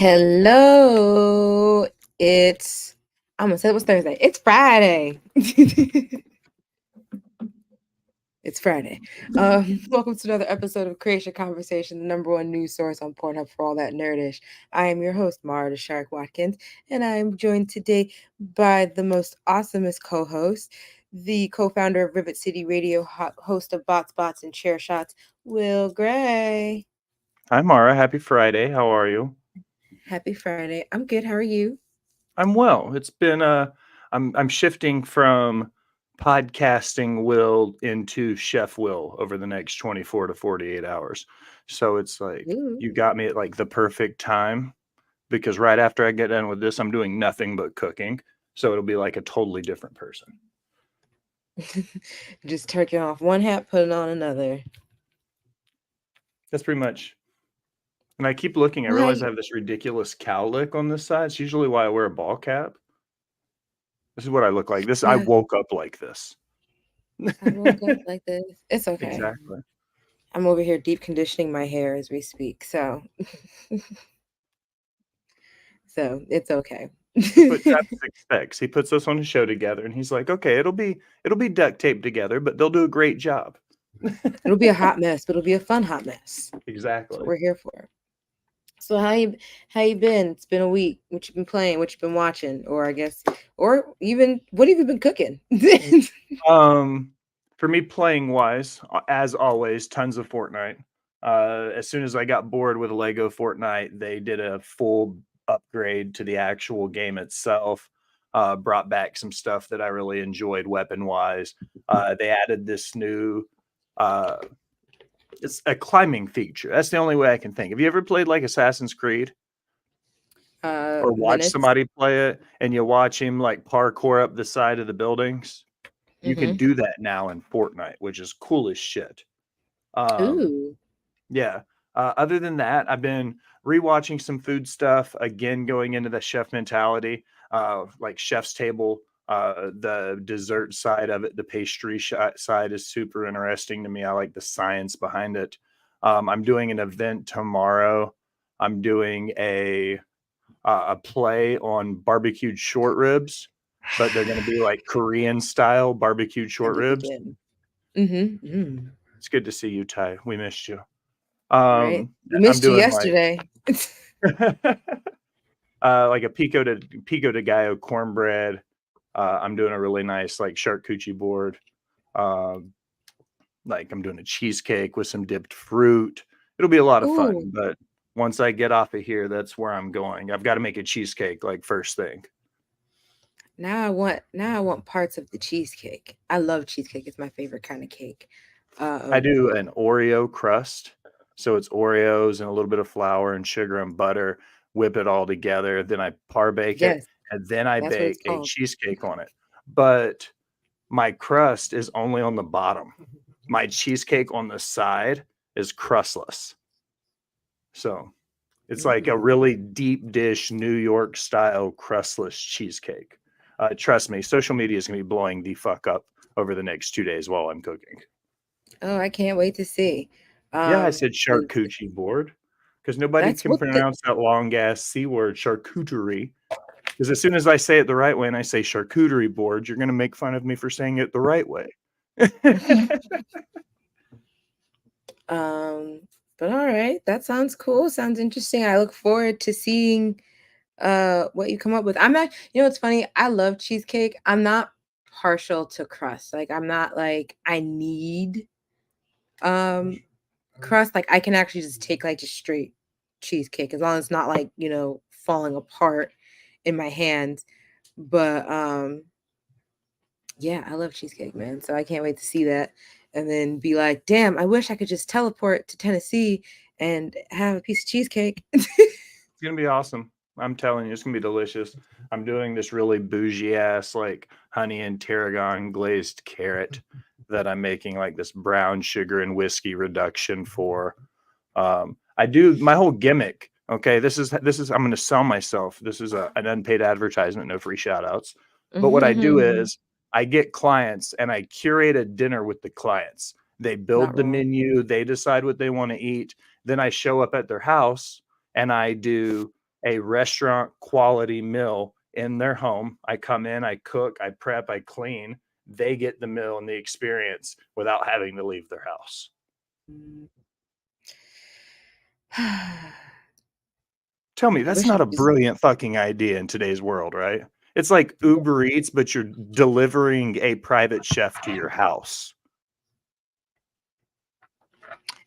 Hello. I'm gonna say it was Thursday. It's Friday. It's Friday. Welcome to another episode of Creatia Conversation, the number one news source on Pornhub for all that nerdish. I am your host, Mara the Shark Watkins, and I am joined today by the most awesomest co-host, the co-founder of Rivet City Radio, host of Bots, and Chair Shots, Will Gray. Hi, Mara. Happy Friday. How are you? Happy Friday. I'm good. How are you? I'm well. It's been I'm shifting from podcasting Will into Chef Will over the next 24 to 48 hours. So it's like Ooh. you got me at like the perfect time because right after I get done with this, I'm doing nothing but cooking. So it'll be like a totally different person. Just taking off one hat, putting on another. That's pretty much. And I keep looking. I realize I have this ridiculous cowlick on this side. It's usually why I wear a ball cap. This is what I look like. I Yeah, woke up like this. I woke up like this. It's okay. Exactly. I'm over here deep conditioning my hair as we speak, so it's okay. But Travis expects. He puts us on a show together, and he's like, "Okay, it'll be duct taped together, but they'll do a great job." It'll be a hot mess, but it'll be a fun hot mess. That's Exactly. what we're here for. So how you been? It's been a week. What you been playing? What you been watching? Or even what have you been cooking? For me, playing wise, as always, tons of Fortnite. As soon as I got bored with Lego Fortnite, they did a full upgrade to the actual game itself. Brought back some stuff that I really enjoyed weapon wise. They added this new it's a climbing feature. That's the only way I can think. Have you ever played like Assassin's Creed or watched Minutes. somebody play it and you watch him like parkour up the side of the buildings? You can do that now in Fortnite, which is cool as shit. Ooh. Yeah. Other than that, I've been rewatching some food stuff again, going into the chef mentality, like Chef's Table. The dessert side of it, the pastry side is super interesting to me. I like the science behind it. I'm doing an event tomorrow. I'm doing a play on barbecued short ribs, but they're going to be like Korean style barbecued short Let me ribs. begin. It's good to see you, Ty. We missed you. Right. We I'm missed you doing like yesterday. like a pico de gallo cornbread. I'm doing a really nice like charcuterie board. Like I'm doing a cheesecake with some dipped fruit. It'll be a lot of fun. Ooh. But once I get off of here, that's where I'm going. I've got to make a cheesecake like first thing. Now I want parts of the cheesecake. I love cheesecake. It's my favorite kind of cake. I do an Oreo crust. So it's Oreos and a little bit of flour and sugar and butter, whip it all together. Then I bake it, Yes, and then I that's what it's bake a called. cheesecake on it. But my crust is only on the bottom. My cheesecake on the side is crustless. So it's like a really deep dish New York style crustless cheesecake. Trust me, social media is going to be blowing the fuck up over the next 2 days while I'm cooking. Oh, I can't wait to see. Yeah, I said 'Cause charcuterie board because nobody that's can what the pronounce that long ass C word, charcuterie. Because as soon as I say it the right way and I say charcuterie board, you're going to make fun of me for saying it the right way. but all right, that sounds cool. Sounds interesting. I look forward to seeing what you come up with. I'm not, it's funny. I love cheesecake. I'm not partial to crust. Like I'm not like I need crust. Like I can actually just take like just straight cheesecake as long as it's not like, falling apart in my hands. But yeah, I love cheesecake, man. So I can't wait to see that and then be like, damn, I wish I could just teleport to Tennessee and have a piece of cheesecake. It's going to be awesome. I'm telling you, it's going to be delicious. I'm doing this really bougie ass, like honey and tarragon glazed carrot that I'm making like this brown sugar and whiskey reduction for. I do my whole gimmick. Okay, this is I'm going to sell myself. This is an unpaid advertisement, no free shout outs. But what I do is I get clients and I curate a dinner with the clients. They build Not the wrong. menu, they decide what they want to eat. Then I show up at their house and I do a restaurant quality meal in their home. I come in, I cook, I prep, I clean. They get the meal and the experience without having to leave their house. Tell me, I that's wish I not a could just. brilliant fucking idea in today's world, right? It's like Uber Eats, but you're delivering a private chef to your house.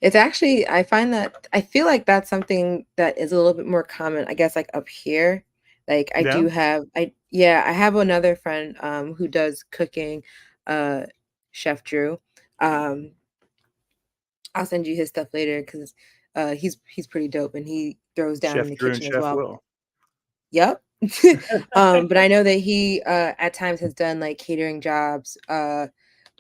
It's actually, I find that I feel like that's something that is a little bit more common, I guess, like up here. Like I Yeah, do have, yeah, I have another friend who does cooking, uh, Chef Drew. Um, I'll send you his stuff later because he's pretty dope and he throws down in Chef the Drew and kitchen as Chef well. Will. Yep. But I know that he at times has done like catering jobs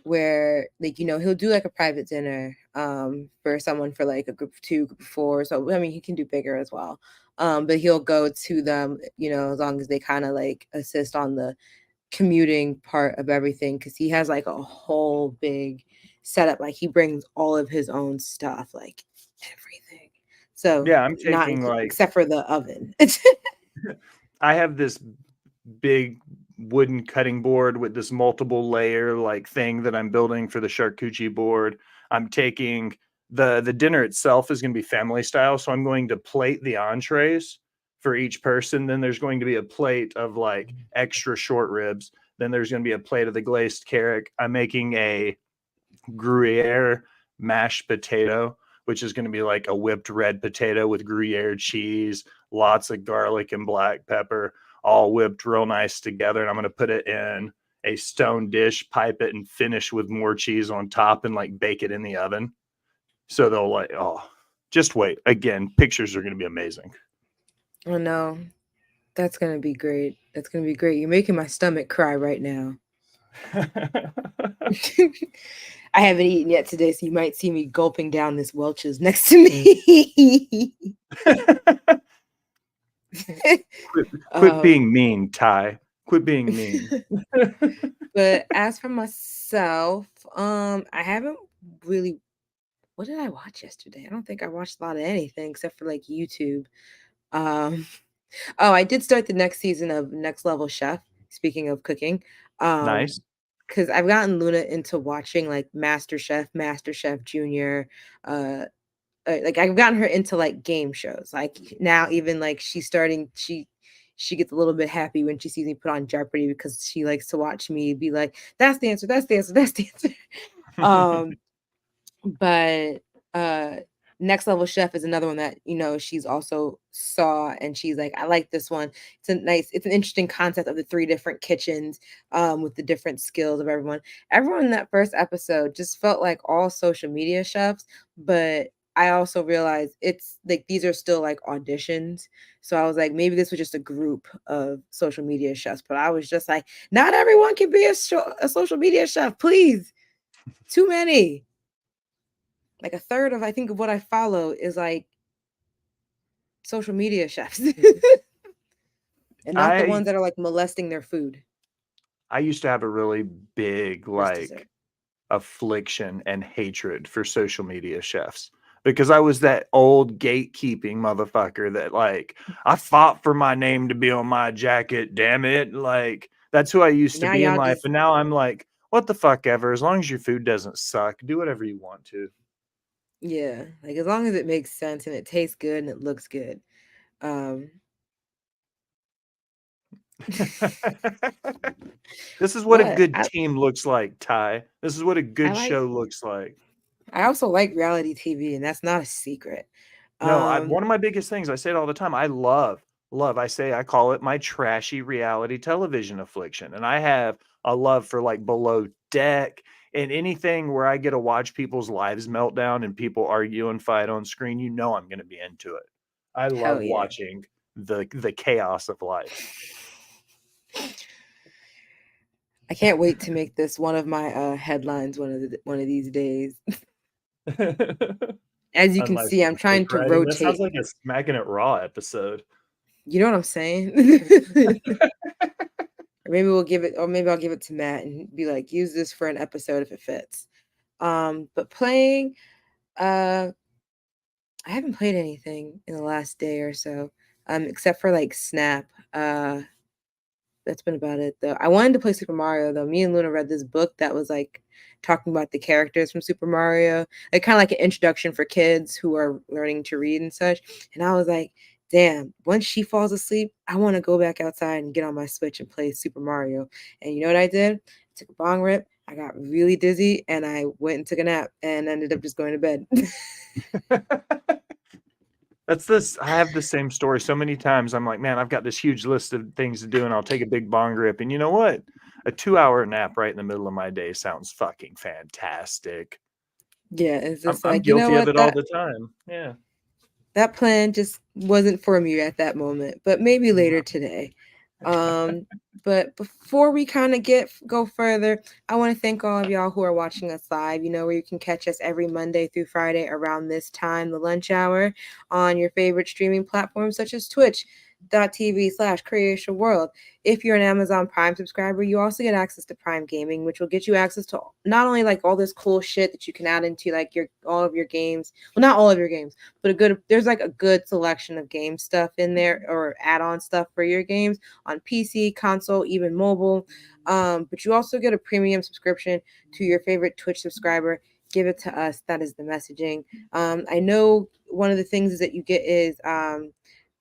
where like he'll do like a private dinner for someone for like a group of two, group of four. So I mean he can do bigger as well. But he'll go to them, as long as they kind of like assist on the commuting part of everything because he has like a whole big setup. Like he brings all of his own stuff, like everything. So Yeah, I'm not taking like except for the oven. I have this big wooden cutting board with this multiple layer like thing that I'm building for the charcuterie board. I'm taking the dinner itself is going to be family style, so I'm going to plate the entrees for each person. Then there's going to be a plate of like extra short ribs. Then there's going to be a plate of the glazed carrot. I'm making a Gruyere mashed potato, which is going to be like a whipped red potato with Gruyere cheese, lots of garlic and black pepper, all whipped real nice together. And I'm going to put it in a stone dish, pipe it, and finish with more cheese on top and like bake it in the oven. So they'll like, oh, just wait. Again, pictures are going to be amazing. Oh no, that's gonna be great. That's gonna be great. You're making my stomach cry right now. I haven't eaten yet today, so you might see me gulping down this Welch's next to me. Quit um, being mean, Ty. Quit being mean. but as for myself, I haven't really. What did I watch yesterday? I don't think I watched a lot of anything except for like YouTube. Um, oh, I did start the next season of Next Level Chef. Speaking of cooking, um, Nice. because I've gotten Luna into watching like Master Chef, Master Chef Junior, uh, like I've gotten her into like game shows. Like now, even like she's starting. She gets a little bit happy when she sees me put on Jeopardy because she likes to watch me be like, "That's the answer. That's the answer. That's the answer." um, but uh Next Level Chef is another one that she's also saw and she's like, I like this one. It's an interesting concept of the three different kitchens with the different skills of everyone in that first episode just felt like all social media chefs. But I also realized it's like these are still like auditions, so I was like, maybe this was just a group of social media chefs. But I was just like, not everyone can be a social media chef, please. Too many. Like a third of I think of what I follow is like social media chefs. And not the I ones that are like molesting their food. I used to have a really big Just dessert. like affliction and hatred for social media chefs because I was that old gatekeeping motherfucker that like I fought for my name to be on my jacket, damn it. Like that's who I used to Now be in y'all life. just, And now I'm like, what the fuck ever. As long as your food doesn't suck, do whatever you want to. yeah, like as long as it makes sense and it tastes good and it looks good. Um This is what a what? good team looks like, Ty. This is what a I good like show looks like. I also like reality TV and that's not a secret. No, I Um one of my biggest things, I say it all the time, I love, I call it my trashy reality television affliction, and I have a love for, like, Below Deck and anything where I get to watch people's lives melt down and people argue and fight on screen, I'm gonna be into it. I love hell yeah. watching the chaos of life. I can't wait to make this one of my headlines one of these days. As you On can my see, I'm script trying to writing, that sounds rotate. like a Smacking It Raw episode. You know what I'm saying? Or maybe I'll give it to Matt and be like, use this for an episode if it fits. But playing, I haven't played anything in the last day or so. except for like Snap. That's been about it though. I wanted to play Super Mario though. Me and Luna read this book that was like talking about the characters from Super Mario, like kind of like an introduction for kids who are learning to read and such. And I was like, damn, once she falls asleep, I want to go back outside and get on my Switch and play Super Mario. And you know what I did? I took a bong rip. I got really dizzy and I went and took a nap and ended up just going to bed. That's this. I have the same story so many times. I'm like, man, I've got this huge list of things to do, and I'll take a big bong rip. And you know what? A 2 hour nap right in the middle of my day sounds fucking fantastic. Yeah, it's I'm, just I'm like, you know guilty of what, it all the time. Yeah. that plan just wasn't for me at that moment, but maybe later today. Um, but before we kind of go further, I want to thank all of y'all who are watching us live. You know where you can catch us every Monday through Friday around this time, the lunch hour, on your favorite streaming platforms such as Twitch.tv/Creatia World. If you're an Amazon Prime subscriber, you also get access to Prime Gaming, which will get you access to not only like all this cool shit that you can add into like your all of your games. Well, not all of your games, but there's like a good selection of game stuff in there or add-on stuff for your games on PC, console, even mobile. But you also get a premium subscription to your favorite Twitch subscriber. Give it to us. That is the messaging. I know one of the things that you get is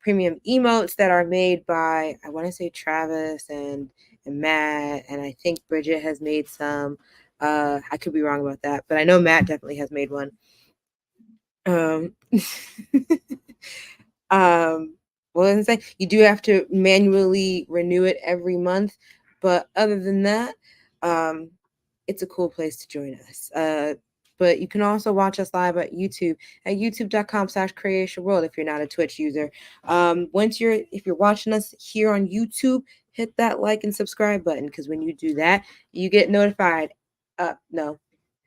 premium emotes that are made by, I want to say, Travis and Matt, and I think Bridget has made some. I could be wrong about that, but I know Matt definitely has made one. Um, well, I say you do have to manually renew it every month, but other than that, it's a cool place to join us. But you can also watch us live at YouTube at youtube.com/Creatia World if you're not a Twitch user. If you're watching us here on YouTube, hit that like and subscribe button because when you do that, you get notified. No,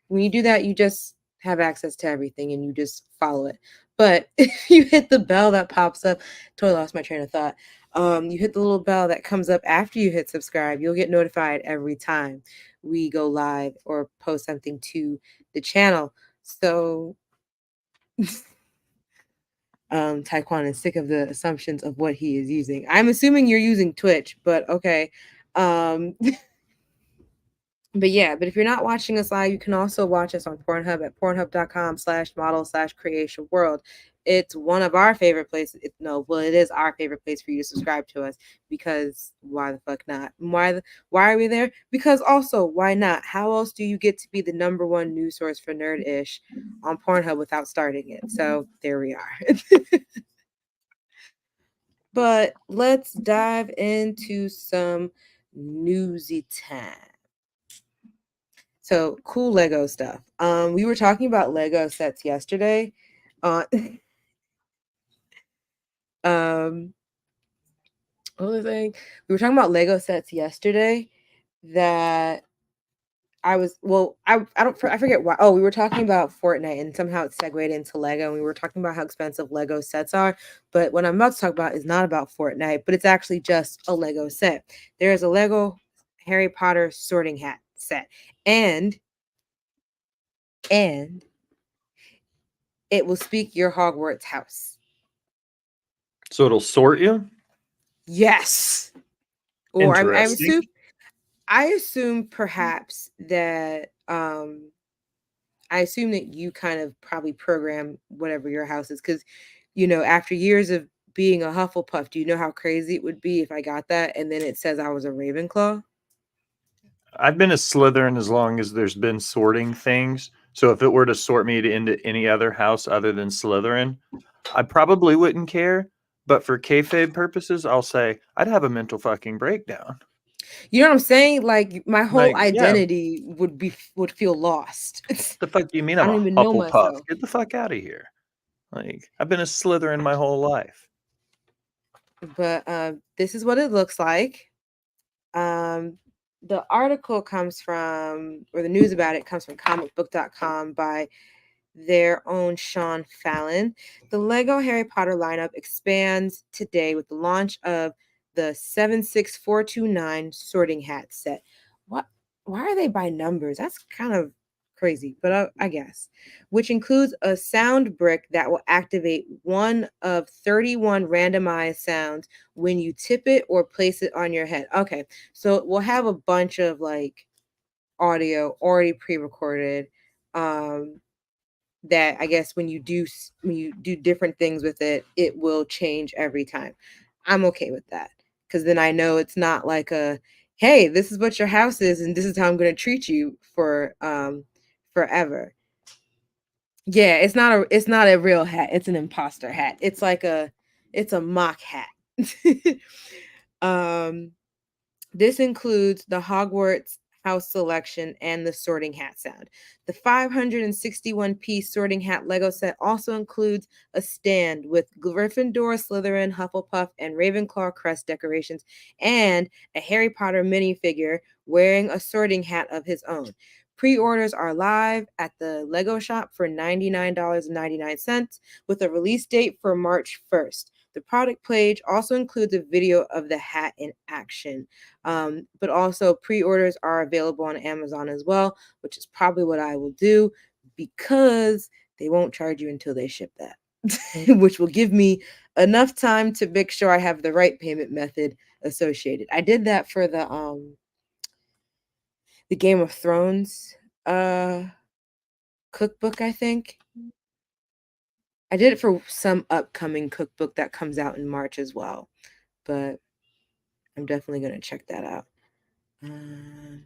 when you do that, you just have access to everything and you just follow it. But if you hit the bell that pops up, totally lost my train of thought. You hit the little bell that comes up after you hit subscribe, you'll get notified every time we go live or post something to the channel. So Taekwon is sick of the assumptions of what he is using. I'm assuming you're using Twitch, but okay. But yeah, but if you're not watching us live, you can also watch us on Pornhub at pornhub.com/model/Creatia World. It's one of our favorite places. It is our favorite place for you to subscribe to us because why the fuck not? Why are we there? Because also, why not? How else do you get to be the number one news source for Nerd-ish on Pornhub without starting it? So there we are. But let's dive into some newsy time. So cool Lego stuff. We were talking about Lego sets yesterday. Uh, um, what was I saying? We were talking about Lego sets yesterday. That I forget why. Oh, we were talking about Fortnite and somehow it segued into Lego. And we were talking about how expensive Lego sets are. But what I'm about to talk about is not about Fortnite, but it's actually just a Lego set. There is a Lego Harry Potter sorting hat set, and and it will speak your Hogwarts house. So it'll sort you? Yes. Or Interesting. I assume perhaps that I assume that you kind of probably program whatever your house is because after years of being a Hufflepuff, do you know how crazy it would be if I got that and then it says I was a Ravenclaw? I've been a Slytherin as long as there's been sorting things. So if it were to sort me into any other house other than Slytherin, I probably wouldn't care. But for kayfabe purposes, I'll say I'd have a mental fucking breakdown. You know what I'm saying? Like my whole Like, yeah, identity would feel lost. the fuck do you mean I I'm don't a even know Hufflepuff? myself. Get the fuck out of here. Like, I've been a Slytherin my whole life. But this is what it looks like. The article comes from, or the news about it comes from comicbook.com by their own Sean Fallon. The Lego Harry Potter lineup expands today with the launch of the 76429 sorting hat set. What? Why are they by numbers? That's kind of Crazy, but I guess, which includes a sound brick that will activate one of 31 randomized sounds when you tip it or place it on your head. Okay, so we'll have a bunch of like audio already pre-recorded, um, that I guess when you do different things with it, it will change every time. I'm okay with that because then I know it's not like a, hey, this is what your house is and this is how I'm going to treat you for forever. Yeah, it's not a real hat. It's an imposter hat. It's a mock hat. um This includes the Hogwarts house selection and the sorting hat sound. The 561-piece sorting hat Lego set also includes a stand with Gryffindor, Slytherin, Hufflepuff, and Ravenclaw crest decorations, and a Harry Potter minifigure wearing a sorting hat of his own. Pre-orders are live at the Lego shop for $99.99 with a release date for March 1st. The product page also includes a video of the hat in action. But also pre-orders are available on Amazon as well, which is probably what I will do because they won't charge you until they ship that, which will give me enough time to make sure I have the right payment method associated. I did that for the Game of Thrones uh cookbook, I think. I did it for some upcoming cookbook that comes out in March as well, but I'm definitely going to check that out. I'm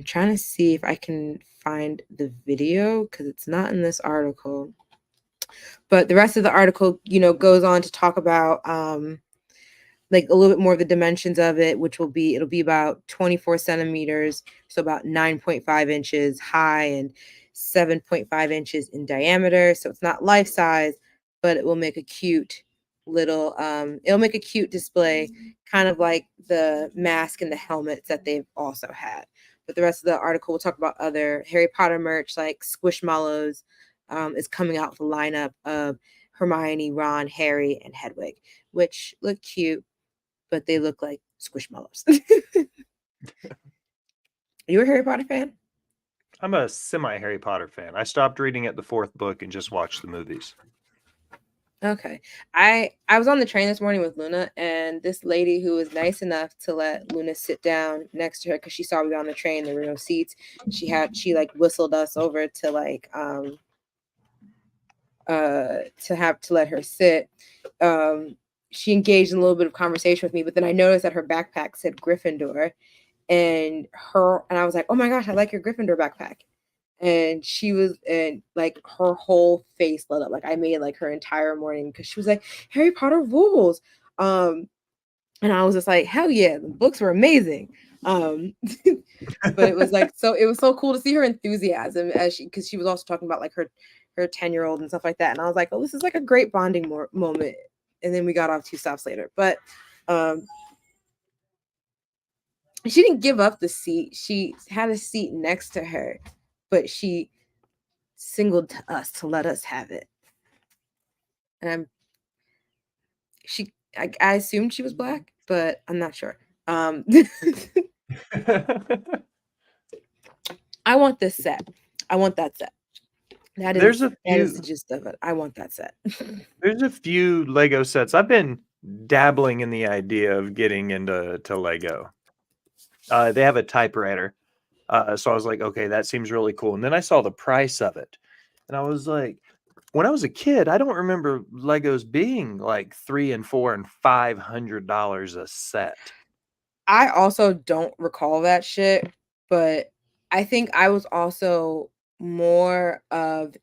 trying to see if I can find the video because it's not in this article. But the rest of the article, goes on to talk about like a little bit more of the dimensions of it, which it'll be about 24 centimeters, so about 9.5 inches high and 7.5 inches in diameter. So it's not life size, but it will make a cute it'll make a cute display, kind of like the mask and the helmets that they've also had. But the rest of the article will talk about other Harry Potter merch like Squishmallows is coming out with a lineup of Hermione, Ron, Harry, and Hedwig, which look cute, but they look like Squishmallows. Are you a Harry Potter fan? I'm a semi Harry Potter fan. I stopped reading at the fourth book and just watched the movies. Okay. I was on the train this morning with Luna, and this lady who was nice enough to let Luna sit down next to her because she saw we were on the train, there were no seats. She like whistled us over to like to have to let her sit. She engaged in a little bit of conversation with me, but then I noticed that her backpack said Gryffindor, and I was like, oh my gosh, I like your Gryffindor backpack. And like her whole face lit up. Like I made like her entire morning because she was like, Harry Potter rules. And I was just like, hell yeah, the books were amazing. But it was like it was so cool to see her enthusiasm because she was also talking about like her 10-year-old and stuff like that. And I was like, oh, this is like a great bonding moment. And then we got off 2 stops later. But she didn't give up the seat. She had a seat next to her, but she singled to us to let us have it. And I assumed she was black, but I'm not sure. I want this set. I want that set. That is the gist of it. I want that set. There's a few Lego sets. I've been dabbling in the idea of getting into Lego. They have a typewriter. So I was like, okay, that seems really cool. And then I saw the price of it. And I was like, when I was a kid, I don't remember Legos being like $300 and $400 and $500 a set. I also don't recall that shit, but I think I was also more of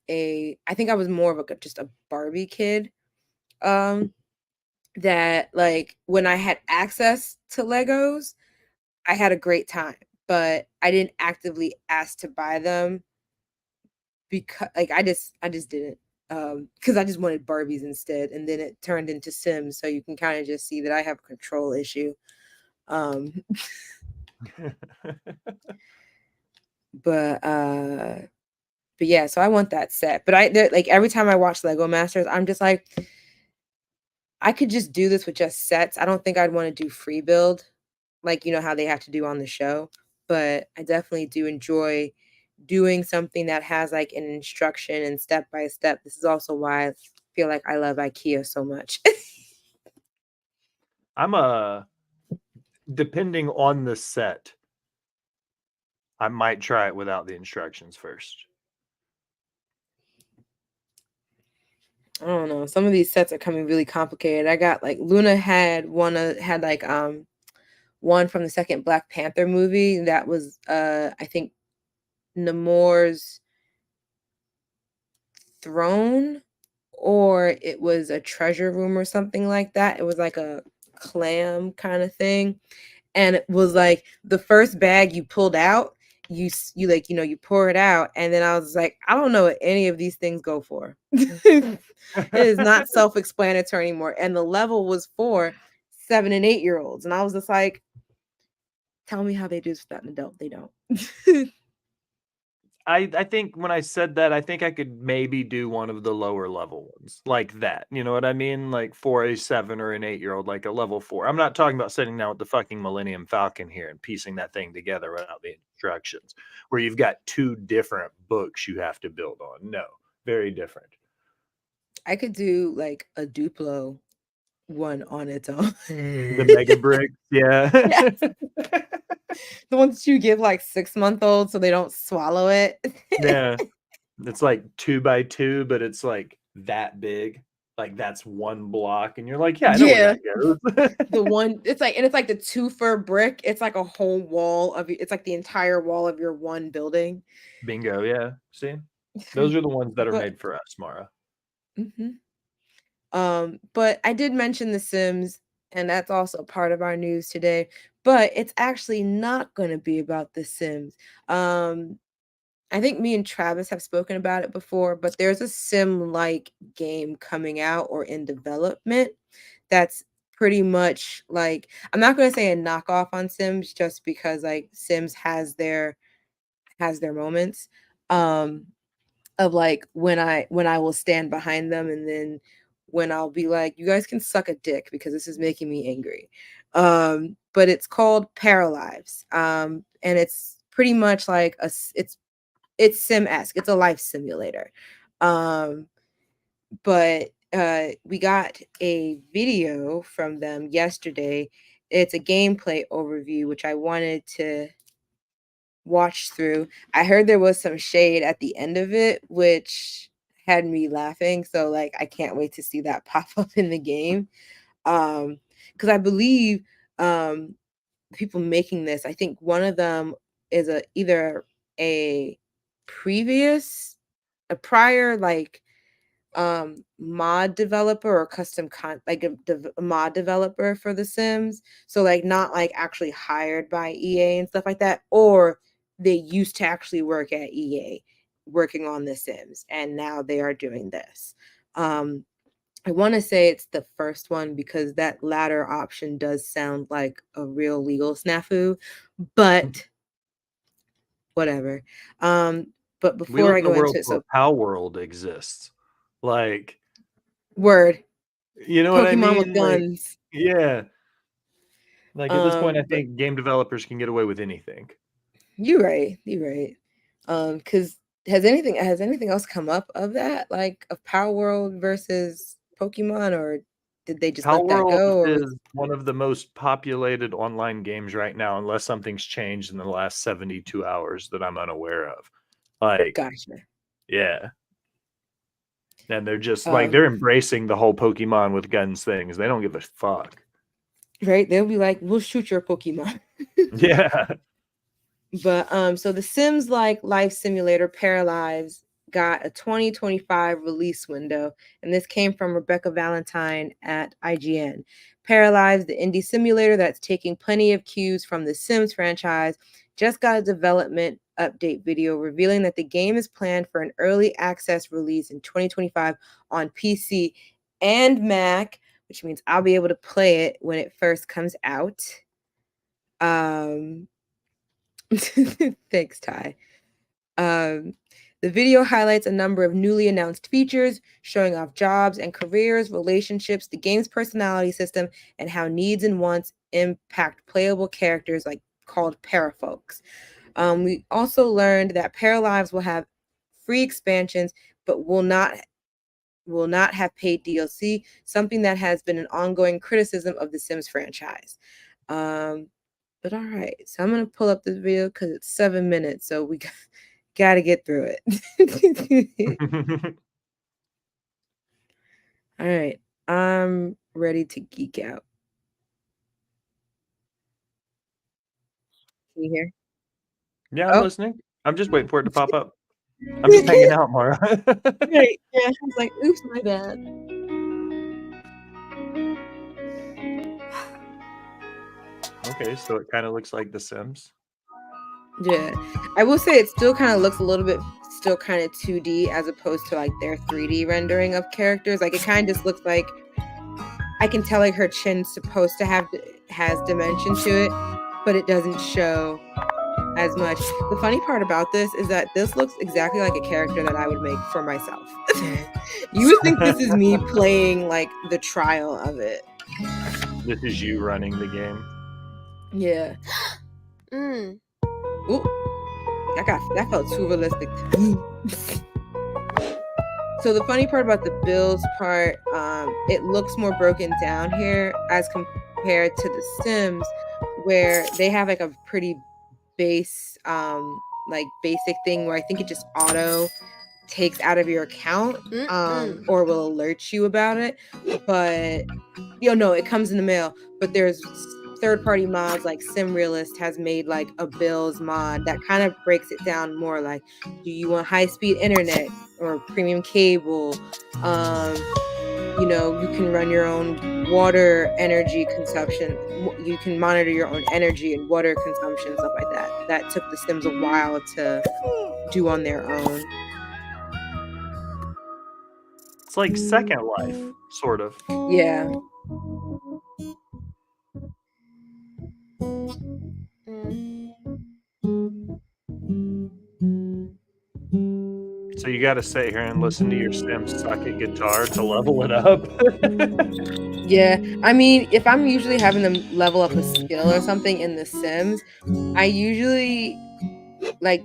just a Barbie kid. That like when I had access to Legos, I had a great time, but I didn't actively ask to buy them because like I just didn't because I just wanted Barbies instead, and then it turned into Sims, so you can kind of just see that I have a control issue. um but yeah, so I want that set, but like every time I watch Lego Masters, I'm just like, I could just do this with just sets. I don't think I'd want to do free build, like how they have to do on the show, but I definitely do enjoy doing something that has like an instruction and step by step. This is also why I feel like I love IKEA so much. I'm a depending on the set, I might try it without the instructions first. I don't know. Some of these sets are coming really complicated. I got like Luna had had like one from the second Black Panther movie that was I think Namor's throne, or it was a treasure room or something like that. It was like a clam kind of thing, and it was like the first bag you pulled out, you like, you know, you pour it out, and then I was like, I don't know what any of these things go for. It is not self-explanatory anymore, and the level was for 7 and 8-year-olds, and I was just like, tell me how they do this without an adult. They don't. I think when I said that, I think I could maybe do one of the lower level ones like that. You know what I mean? Like for a 7 or an 8-year-old, like a level 4. I'm not talking about sitting down with the fucking Millennium Falcon here and piecing that thing together without the instructions, where you've got two different books you have to build on. No, very different. I could do like a Duplo one on its own. The mega bricks, yeah. Yes. The ones you give like 6-month-olds so they don't swallow it. Yeah. It's like 2 by 2, but it's like that big. Like that's one block, and you're like, yeah, I know where Yeah. that goes. The one, it's like, and it's like the 2 for brick. It's like a whole wall of it's like the entire wall of your one building. Bingo, yeah. See? Those are the ones that are But made for us, Mara. mhm. But I did mention The Sims, and that's also part of our news today. But it's actually not going to be about The Sims. I think me and Travis have spoken about it before, but there's a sim-like game coming out or in development that's pretty much like, I'm not going to say a knockoff on Sims just because like Sims has their moments. Um of like when I will stand behind them, and then when I'll be like, you guys can suck a dick because this is making me angry. But it's called Paralives. And it's pretty much like it's sim-esque. It's a life simulator. Um but we got a video from them yesterday. It's a gameplay overview which I wanted to watch through. I heard there was some shade at the end of it, which had me laughing. So like I can't wait to see that pop up in the game. Because I believe people making this, I think one of them is either a a prior like mod developer or custom like a mod developer for The Sims, so like not like actually hired by EA and stuff like that, or they used to actually work at EA working on The Sims and now they are doing this. I want to say it's the first one because that latter option does sound like a real legal snafu, but whatever. But We before live I in a go into world it, where so Pow World exists. Like, word, you know what I Pokemon with mean? Like, guns. yeah. Like at this point, I But think game developers can get away with anything. you're right. You're right. Because has anything else come up of that, like of Power World versus Pokemon, or did they just Pow let that World go? Or is one of the most populated online games right now, unless something's changed in the last 72 hours that I'm unaware of. Like, gotcha. yeah. And they're just like Um, they're embracing the whole Pokemon with guns things. They don't give a fuck. right? They'll be like, "We'll shoot your Pokemon." Yeah. But so the Sims like life simulator Paralives got a 2025 release window, and this came from Rebecca Valentine at IGN. Paralives, the indie simulator that's taking plenty of cues from the Sims franchise, just got a development update video revealing that the game is planned for an early access release in 2025 on PC and Mac, which means I'll be able to play it when it first comes out. Um, Thanks, Ty. Um, the video highlights a number of newly announced features, showing off jobs and careers, relationships, the game's personality system, and how needs and wants impact playable characters like called parafolks. We also learned that Paralives will have free expansions, but will not have paid DLC, something that has been an ongoing criticism of the Sims franchise. But all right, so I'm gonna pull up this video because it's 7 minutes, so we got to get through it. All right, I'm ready to geek out. Can you hear? Yeah, I'm Oh, listening. I'm just waiting for it to pop up. I'm just hanging out, Mara. right. Yeah, I was like, oops, my bad. Okay, so it kind of looks like The Sims. Yeah, I will say it still kind of looks a little bit still kind of 2D as opposed to like their 3D rendering of characters. Like it kind of just looks like I can tell like her chin's supposed to has dimension to it, but it doesn't show as much. The funny part about this is that this looks exactly like a character that I would make for myself. You would think this is me playing like the trial of it. This is you running the game. Yeah. Ooh, that felt too realistic to me. So the funny part about the Bills part, it looks more broken down here as compared to the Sims, where they have like a pretty base, like basic thing where I think it just auto takes out of your account, or will alert you about it. But no, it comes in the mail. But there's third-party mods like SimRealist has made like a Bills mod that kind of breaks it down more. Like, do you want high-speed internet or premium cable? You can run your own water energy consumption. You can monitor your own energy and water consumption, stuff like that. That took the Sims a while to do on their own. It's like Second Life, sort of. Yeah. So you got to sit here and listen to your Sims suck at guitar to level it up. Yeah, I mean, if I'm usually having them level up a skill or something in The Sims, I usually like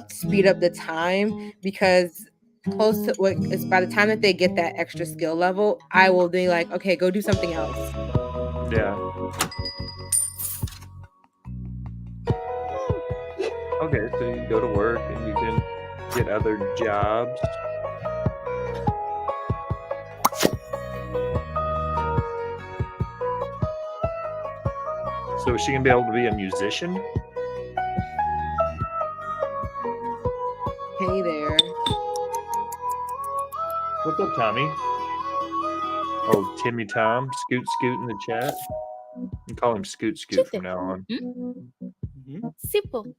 speed up the time because close to what is by the time that they get that extra skill level, I will be like, okay, go do something else. Yeah. Okay, so you go to work and you can get other jobs. So is she gonna be able to be a musician? Hey there. What's up, Tommy? Oh, Timmy Tom, Scoot in the chat. You call him Scoot from now on. Sipo.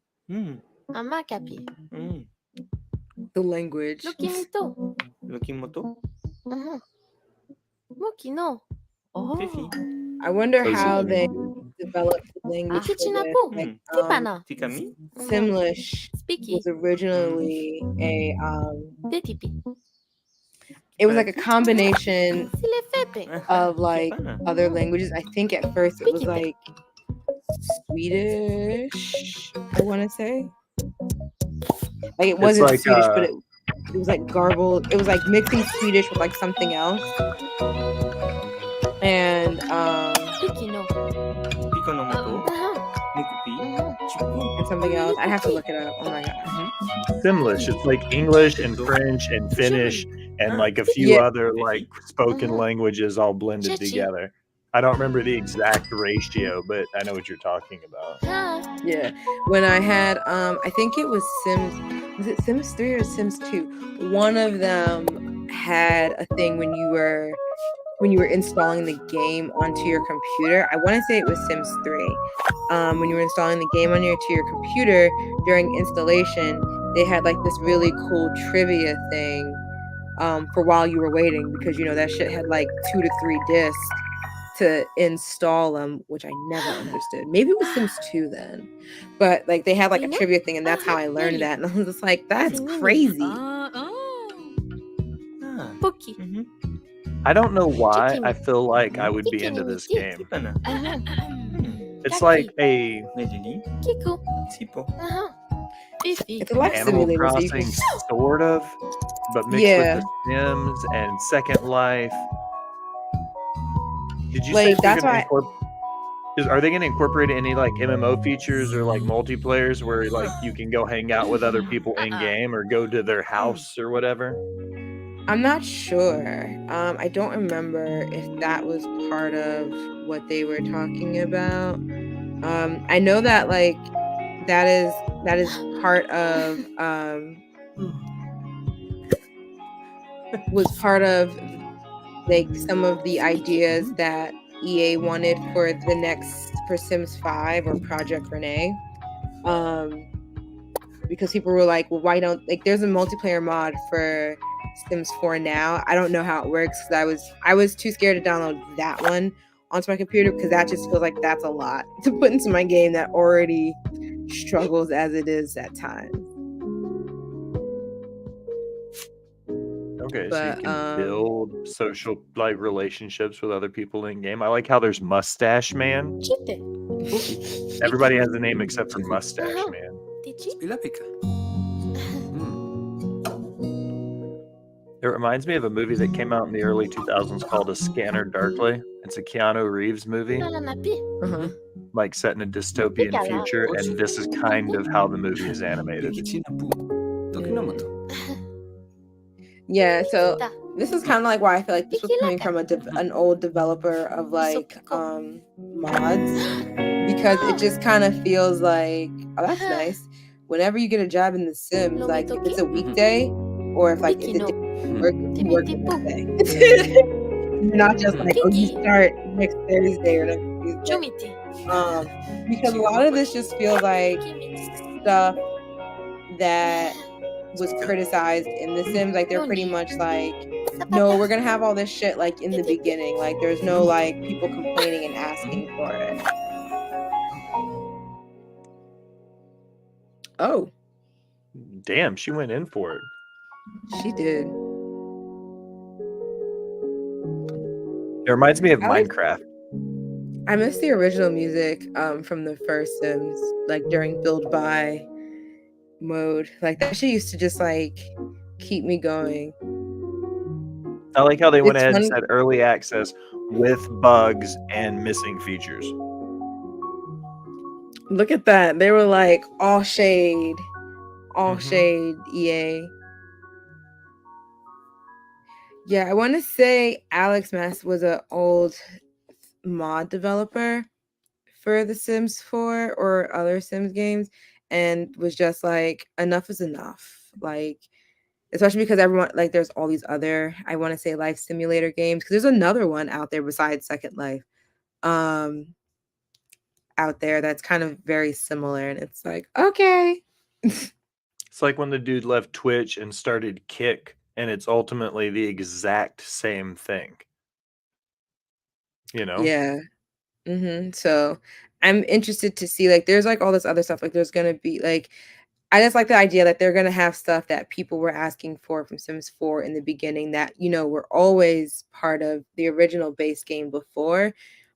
Ama kapi. The language. Lokimoto. Mokino. Fifi. I wonder Those how are they the- developed the language for this. Like, Tipana. Tikami. Simlish Speaky. was originally a Detipi. it was like a combination Silefepe. of like Tipana. other languages. I think at first it was Speaky. like Swedish, I want to say. Like it wasn't like, Swedish, but it was like garbled. It was like mixing Swedish with like something else. And Pikino. Pikonomoto. Mukupi. Chuku. and something else. I have to look it up. Oh my gosh. Simlish. It's like English and French and Finnish and like a few Yeah. other like spoken languages all blended together. I don't remember the exact ratio, but I know what you're talking about. Yeah. When I had I think it was Sims 3 or Sims 2? One of them had a thing when you were installing the game onto your computer. I want to say it was Sims 3. When you were installing the game to your computer during installation, they had like this really cool trivia thing for while you were waiting, because that shit had like 2 to 3 discs to install them, which I never understood. Maybe it was Sims 2 then, but like they had like a trivia thing, and that's how I learned that. And I was just like, that's crazy. Poki. I don't know why I feel like I would be into this game. Tipana. It's like a Medili. Kiko. Sipo. Fifi. It's a life Animal simulator, so you can. Crossing, sort of, but mixed with Yeah, The Sims and Second Life. Did you say like they're that's gonna why. incorporate? Are they gonna incorporate any like MMO features or like multiplayers where like you can go hang out with other people in game or go to their house or whatever? I'm not sure. I don't remember if that was part of what they were talking about. I know that like that is part of was part of like some of the ideas that EA wanted for the next for Sims 5 or Project Renee. Um, because people were like, well, why don't like there's a multiplayer mod for Sims 4 now. I don't know how it works because I was too scared to download that one onto my computer because that just feels like that's a lot to put into my game that already struggles as it is at times. Okay, so you But can build social like relationships with other people in game. I like how there's Mustache Man. Chite. Everybody has a name except for Mustache Man. Tichi. Spilapika. It reminds me of a movie that came out in the early 2000s called A Scanner Darkly. It's a Keanu Reeves movie, Nalanapi. uh-huh. like set in a dystopian Picala. future, and this is kind of how the movie is animated. Yeah, so Kita. this is kind of like why I feel like this was coming Pikilaka. from an old developer of like Sopiko. mods because it just kind of feels like, oh, that's nice. Whenever you get a job in The Sims, like if it's a weekday or if like it's a Pikino. day you work, you work the next Timitipu. day. Not just like, oh, you Piki. start next Thursday or next Tuesday. Chumiti. Because a lot of this just feels like Kimiti. stuff that was criticized in The Sims. Like they're pretty much like, no, we're gonna have all this shit like in the beginning. Like there's no like people complaining and asking for it. Oh, Damn, she went in for it. she did. It reminds me of I like- Minecraft. I miss the original music from the first Sims, like during build by mode. Like that shit used to just like keep me going. I like how they went It's ahead and funny- said early access with bugs and missing features. Look at that. They were like all shade, Mhm. shade EA. Yeah, I want to say Alex Mess was an old mod developer for The Sims 4 or other Sims games and was just like, enough is enough. Like, especially because everyone, like, there's all these other, I want to say, life simulator games because there's another one out there besides Second Life out there that's kind of very similar. And it's like, okay. It's like when the dude left Twitch and started Kick, and it's ultimately the exact same thing. You know? Yeah. So I'm interested to see, like, there's like all this other stuff. Like, there's gonna be like, I just like the idea that they're gonna have stuff that people were asking for from Sims 4 in the beginning that, you know, were always part of the original base game before,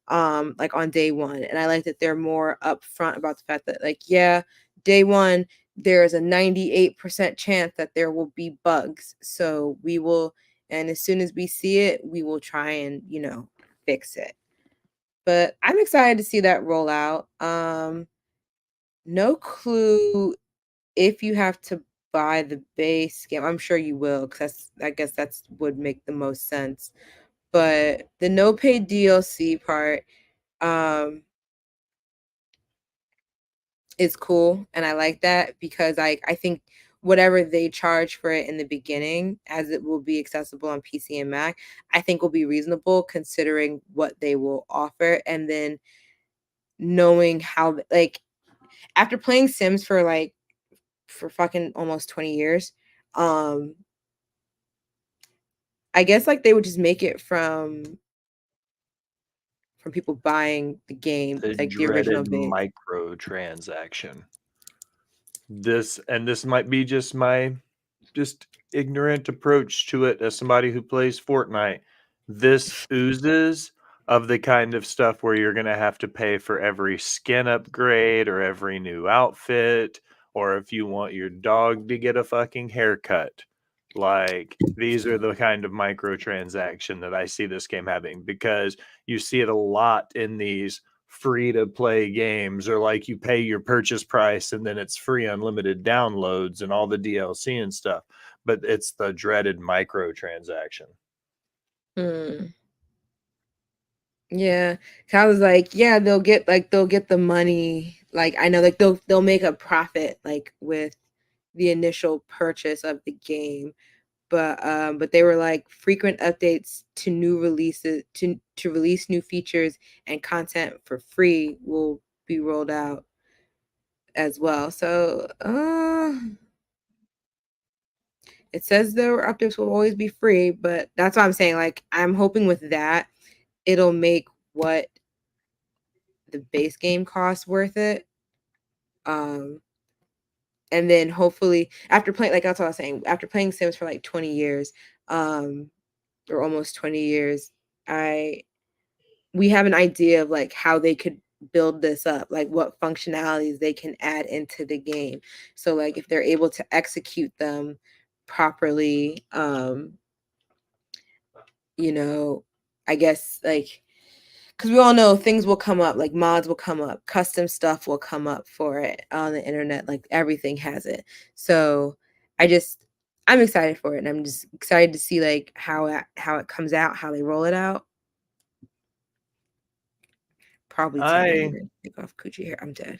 like on day one. And I like that they're more upfront about the fact that, like, yeah, day one, there is a 98% chance that there will be bugs. So we will, and as soon as we see it, we will try and, you know, fix it. But I'm excited to see that roll out. No clue if you have to buy the base game. I'm sure you will, because I guess that's would make the most sense. But the no paid DLC part is cool, and I like that because I think whatever they charge for it in the beginning, as it will be accessible on PC and Mac, I think will be reasonable considering what they will offer, and then knowing how, like, after playing Sims for fucking almost 20 years, I guess like they would just make it from people buying the game, The like the original dreaded base. microtransaction. This might be just my ignorant approach to it as somebody who plays Fortnite. This oozes of the kind of stuff where you're going to have to pay for every skin upgrade or every new outfit or if you want your dog to get a fucking haircut. Like, these are the kind of microtransaction that I see this game having, because you see it a lot in these free to play games, or like you pay your purchase price and then it's free unlimited downloads and all the DLC and stuff. But it's the dreaded microtransaction. Yeah, I was like, yeah, they'll get the money. Like, I know, like they'll make a profit like with the initial purchase of the game, but they were like frequent updates to new releases to release new features and content for free will be rolled out as well. So it says the updates will always be free, but that's what I'm saying. Like, I'm hoping with that it'll make what the base game costs worth it. And then hopefully after playing, like that's what I was saying, after playing Sims for like 20 years, or almost 20 years, we have an idea of like how they could build this up, like what functionalities they can add into the game. So like if they're able to execute them properly, you know, I guess like, because we all know things will come up, like mods will come up, custom stuff will come up for it on the internet, like everything has it. So I'm excited for it, and I'm just excited to see like how it comes out, how they roll it out. Probably take off coochie hair. I'm dead.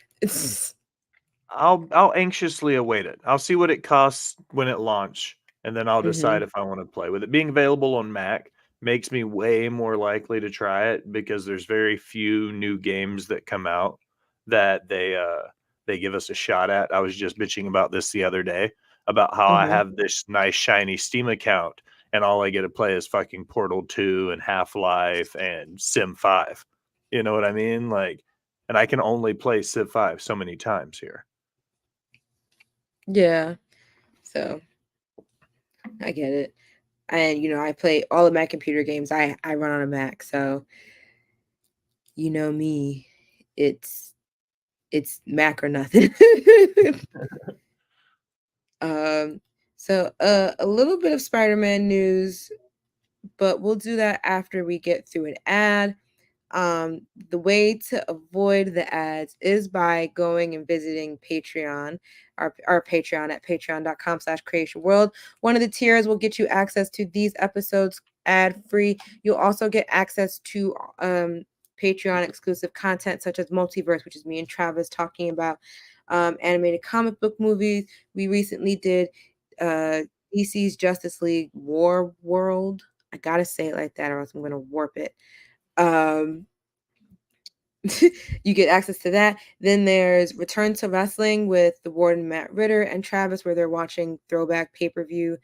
I'll anxiously await it. I'll see what it costs when it launch, and then I'll decide if I want to play with it. Being available on Mac makes me way more likely to try it, because there's very few new games that come out that they give us a shot at. I was just bitching about this the other day, about how I have this nice shiny Steam account and all I get to play is fucking Portal 2 and Half-Life and Sim 5. You know what I mean? Like, and I can only play Civ 5 so many times here. Yeah. So I get it. And I play all of my computer games. I run on a Mac, so you know me. It's Mac or nothing. So a little bit of Spider-Man news, but we'll do that after we get through an ad. The way to avoid the ads is by going and visiting Patreon, our Patreon at patreon.com/creationworld. One of the tiers will get you access to these episodes ad-free. You'll also get access to Patreon exclusive content such as Multiverse, which is me and Travis talking about animated comic book movies. We recently did DC's Justice League War World. I gotta say it like that or else I'm gonna warp it. You get access to that. Then there's Return to Wrestling with the Warden Matt Ritter and Travis, where they're watching throwback pay-per-view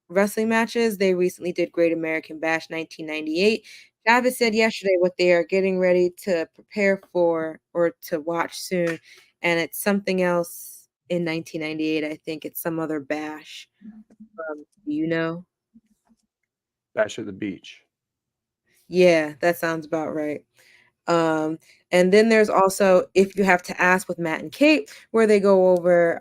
wrestling matches. They recently did Great American Bash 1998. Travis said yesterday what they are getting ready to prepare for or to watch soon, and it's something else in 1998. I think it's some other bash. Bash at the Beach. Yeah, that sounds about right. And then there's also If You Have to Ask with Matt and Kate, where they go over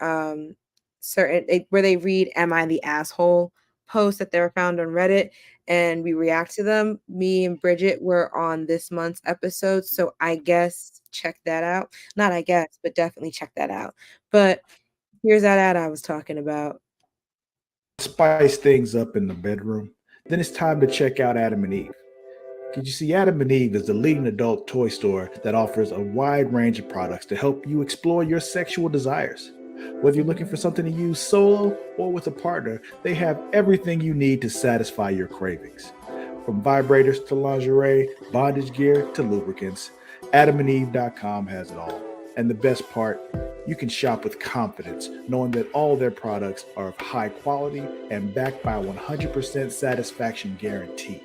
where they read Am I the Asshole posts that they were found on Reddit, and we react to them. Me and Bridget were on this month's episode, so I guess check that out. Not I guess, but definitely check that out. But here's that ad I was talking about. Spice things up in the bedroom, then it's time to check out Adam and Eve. Because you see, Adam and Eve is the leading adult toy store that offers a wide range of products to help you explore your sexual desires. Whether you're looking for something to use solo or with a partner, they have everything you need to satisfy your cravings. From vibrators to lingerie, bondage gear to lubricants, AdamandEve.com has it all. And the best part, you can shop with confidence, knowing that all their products are of high quality and backed by a 100% satisfaction guarantee.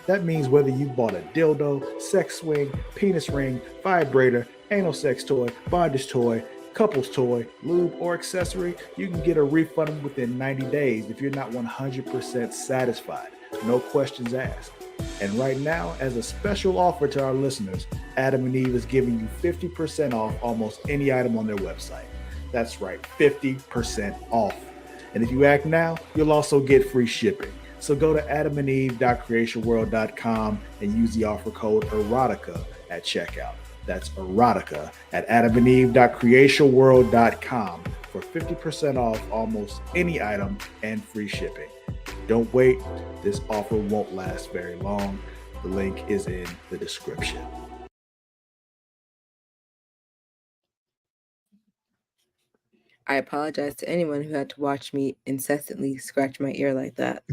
That means whether you bought a dildo, sex swing, penis ring, vibrator, anal sex toy, bondage toy, couples toy, lube, or accessory, you can get a refund within 90 days if you're not 100% satisfied. No questions asked. And right now, as a special offer to our listeners, Adam and Eve is giving you 50% off almost any item on their website. That's right, 50% off. And if you act now, you'll also get free shipping. So go to adamandeve.creationworld.com and use the offer code erotica at checkout. That's erotica at adamandeve.creationworld.com for 50% off almost any item and free shipping. Don't wait. This offer won't last very long. The link is in the description. I apologize to anyone who had to watch me incessantly scratch my ear like that.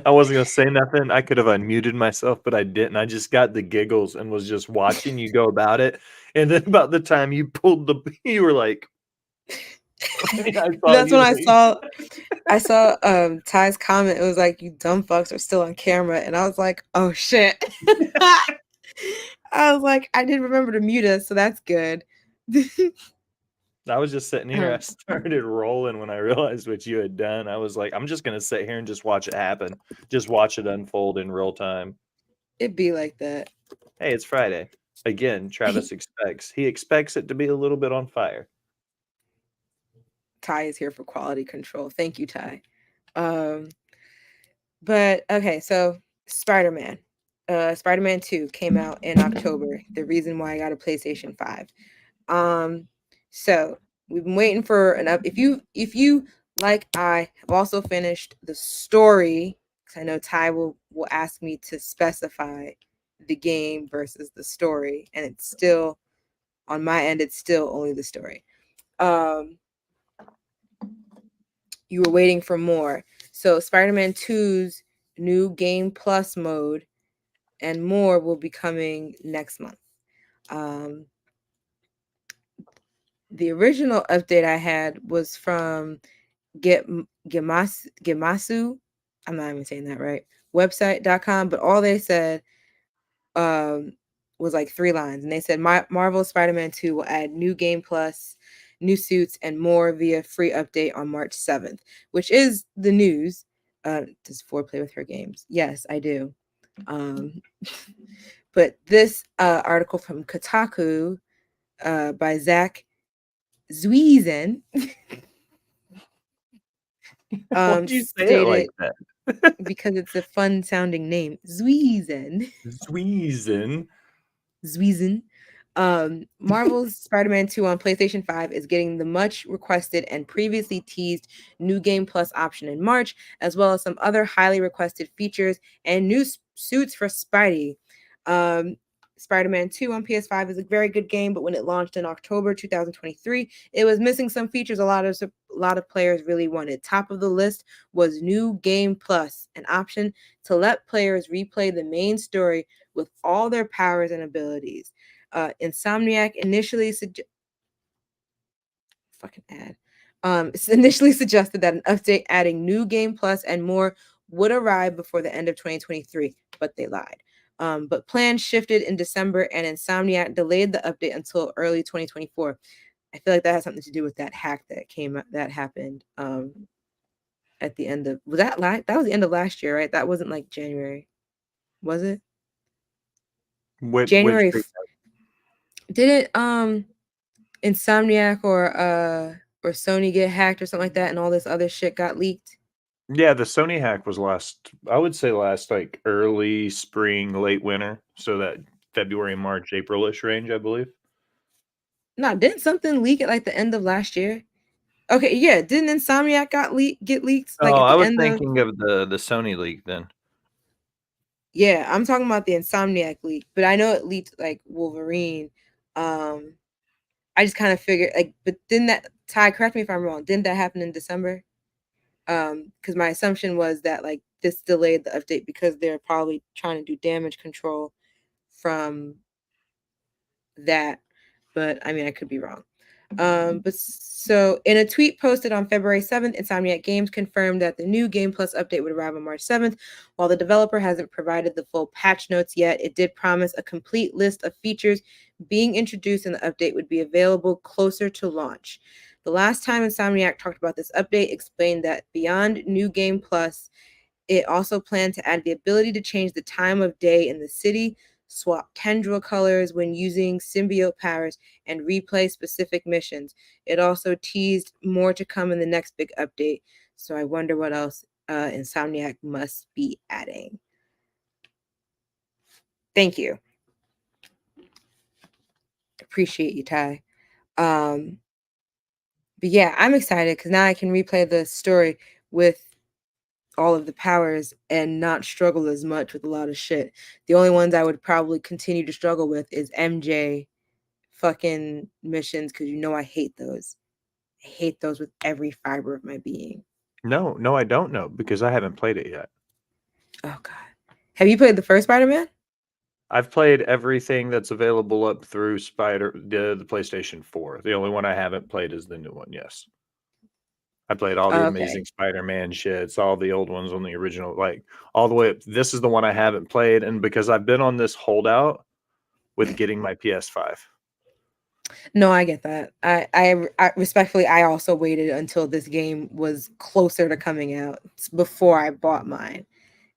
I wasn't gonna say nothing. I could have unmuted myself, but I didn't. I just got the giggles and was just watching you go about it. And then about the time you pulled you were like, That's when I saw Ty's comment. It was like, "You dumb fucks are still on camera," and I was like, "Oh shit!" I was like, "I didn't remember to mute us, so that's good." I was just sitting here. I started rolling when I realized what you had done. I was like, I'm just gonna sit here and just watch it happen. Just watch it unfold in real time. It'd be like that. Hey, it's Friday. Again, Travis expects. He expects it to be a little bit on fire. Ty is here for quality control. Thank you, Ty. But okay, so Spider-Man. Spider-Man 2 came out in October. The reason why I got a PlayStation 5. So we've been waiting for an up. If you like, I have also finished the story, because I know Ty will ask me to specify the game versus the story, and it's still on my end, it's still only the story. You were waiting for more. So Spider-Man 2's new Game Plus mode and more will be coming next month. The original update I had was from Gemasu. I'm not even saying that right. Website.com, but all they said was like 3 lines, and they said Marvel Spider-Man 2 will add new Game Plus, new suits, and more via free update on March 7th, which is the news. Does Ford play with her games? Yes, I do. But this article from Kotaku by Zach Zwiesen Why'd you say it like that? because it's a fun sounding name. Zwiesen. Marvel's Spider-Man 2 on PlayStation 5 is getting the much requested and previously teased new Game Plus option in March, as well as some other highly requested features and new suits for Spidey. Spider-Man 2 on PS5 is a very good game, but when it launched in October 2023, it was missing some features a lot of players really wanted. Top of the list was new Game Plus, an option to let players replay the main story with all their powers and abilities. Insomniac initially suggested that an update adding new Game Plus and more would arrive before the end of 2023, but they lied. But plans shifted in December, and Insomniac delayed the update until early 2024. I feel like that has something to do with that hack that happened at the end of that was the end of last year, right? That wasn't like January, was it? January. Didn't Insomniac or Sony get hacked or something like that, and all this other shit got leaked? Yeah, the Sony hack was last like early spring, late winter. So that February, March, April-ish range, I believe. No, didn't something leak at like the end of last year? Okay, yeah, didn't Insomniac get leaked? Like I was thinking of the Sony leak then. Yeah, I'm talking about the Insomniac leak, but I know it leaked like Wolverine. I just kind of figured but didn't that, Ty, correct me if I'm wrong, didn't that happen in December? Because my assumption was that like this delayed the update because they're probably trying to do damage control from that, but I mean I could be wrong. But so in a tweet posted on February 7th, Insomniac Games confirmed that the new Game Plus update would arrive on March 7th. While the developer hasn't provided the full patch notes yet, it did promise a complete list of features being introduced in the update would be available closer to launch. The last time Insomniac talked about this update explained that beyond new Game Plus, it also planned to add the ability to change the time of day in the city, swap tendril colors when using symbiote powers, and replay specific missions. It also teased more to come in the next big update, so I wonder what else Insomniac must be adding. Thank you. Appreciate you, Ty. But yeah, I'm excited because now I can replay the story with all of the powers and not struggle as much with a lot of shit. The only ones I would probably continue to struggle with is MJ fucking missions, because I hate those. I hate those with every fiber of my being. No, I don't know because I haven't played it yet. Oh god. Have you played the first Spider-Man? I've played everything that's available up through the PlayStation 4. The only one I haven't played is the new one, yes. I played all the Okay. Amazing Spider-Man shits, all the old ones on the original, like all the way up. This is the one I haven't played, and because I've been on this holdout with getting my PS5. No, I get that. I respectfully, I also waited until this game was closer to coming out before I bought mine.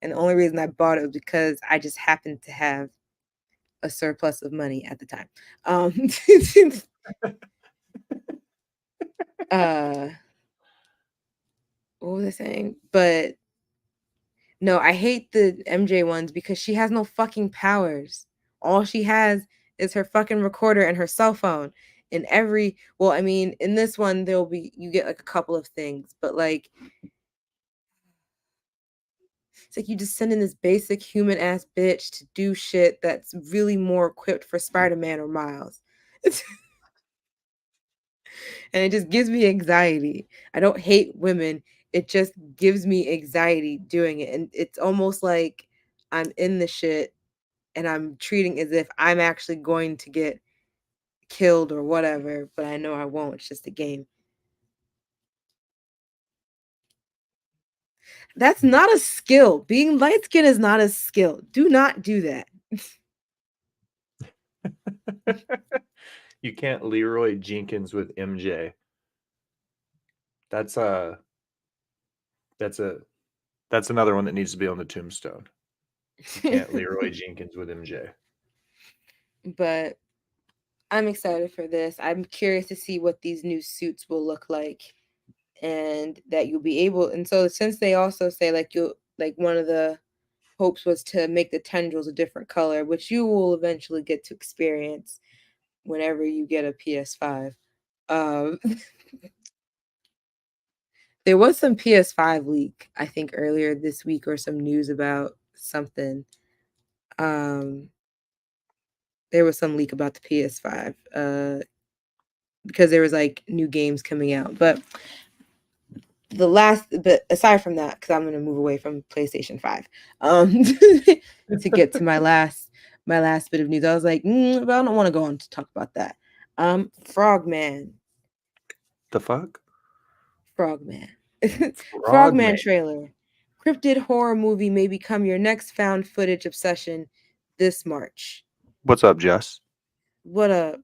And the only reason I bought it was because I just happened to have a surplus of money at the time. What was I saying? But no, I hate the MJ ones because she has no fucking powers. All she has is her fucking recorder and her cell phone. In in this one you get like a couple of things, but like it's like you just send in this basic human ass bitch to do shit that's really more equipped for Spider-Man or Miles. And it just gives me anxiety. I don't hate women. It just gives me anxiety doing it. And it's almost like I'm in the shit and I'm treating as if I'm actually going to get killed or whatever, but I know I won't. It's just a game. That's not a skill. Being light skinned is not a skill. Do not do that. You can't Leroy Jenkins with MJ. That's another one that needs to be on the tombstone. You can't Leroy Jenkins with MJ. But I'm excited for this. I'm curious to see what these new suits will look like, and that you'll be able. And so, since they also say one of the hopes was to make the tendrils a different color, which you will eventually get to experience whenever you get a PS5. There was some PS5 leak, I think, earlier this week, or some news about something. There was some leak about the PS5 because there was like new games coming out. But aside from that, because I'm gonna move away from PlayStation 5, to get to my last bit of news. I was like, but I don't want to go on to talk about that. Frogman. The fuck? Frogman. Frogman. Frogman trailer. Cryptid horror movie may become your next found footage obsession this March. What's up, Jess? What up?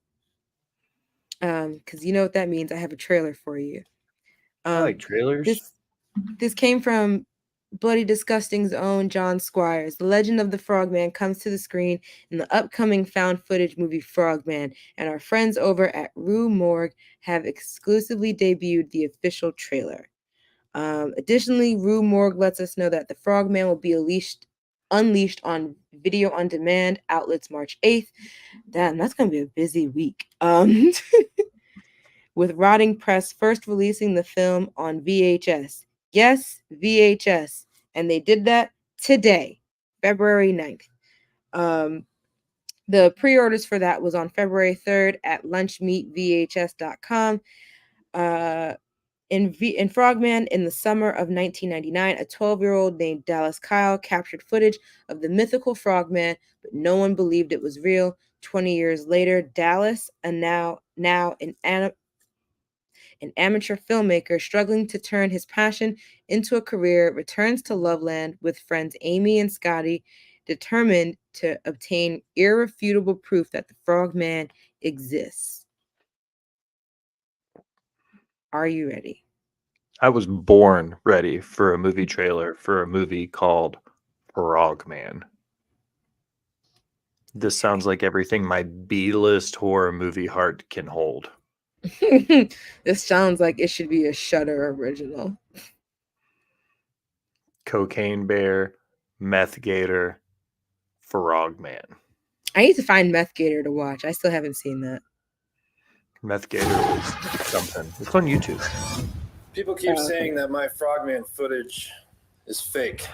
Because you know what that means. I have a trailer for you. I like trailers. This came from Bloody Disgusting's own John Squires. The legend of the Frogman comes to the screen in the upcoming found footage movie Frogman, and our friends over at Rue Morgue have exclusively debuted the official trailer. Additionally, Rue Morgue lets us know that the Frogman will be unleashed on video on demand outlets March 8th. Damn, that's going to be a busy week. With Rotting Press first releasing the film on VHS. Yes, VHS. And they did that today, February 9th. The pre-orders for that was on February 3rd at lunchmeatvhs.com. In Frogman, in the summer of 1999, a 12-year-old named Dallas Kyle captured footage of the mythical Frogman, but no one believed it was real. 20 years later, Dallas, now an amateur filmmaker struggling to turn his passion into a career, returns to Loveland with friends Amy and Scotty, determined to obtain irrefutable proof that the Frogman exists. Are you ready? I was born ready for a movie trailer for a movie called Frogman. This sounds like everything my B-list horror movie heart can hold. This sounds like it should be a Shudder original. Cocaine Bear, Meth Gator, Frogman. I need to find Meth Gator to watch. I still haven't seen that. Meth Gator is something. It's on YouTube. People keep okay. saying that my Frogman footage is fake,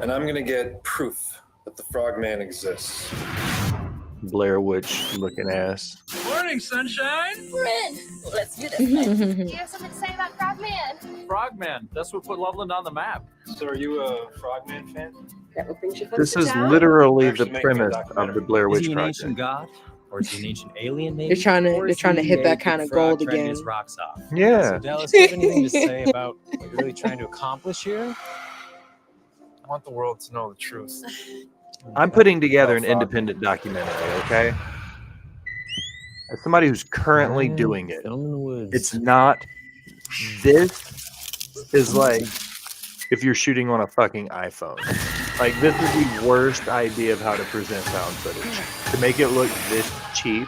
and I'm gonna get proof that the Frogman exists. Blair Witch looking ass. Morning, sunshine. Red, let's do this. Do That's you have something to say about Frogman? Frogman. That's what put Loveland on the map. So are you a Frogman fan? That what brings you folks This to is town? literally the Actually making a premise of documentary. the Blair Is Witch he an ancient Project. god? Or is he an ancient alien, maybe? they're trying to hit that kind of gold again. His rocks off. Yeah. So Dallas, do you have anything to say about what you're really trying to accomplish here? I want the world to know the truth. I'm putting together an Frogman. independent documentary, okay? As somebody who's currently doing it, Film in the woods. it's not. This is like if you're shooting on a fucking iPhone. Like, this is the worst idea of how to present found footage. To make it look this cheap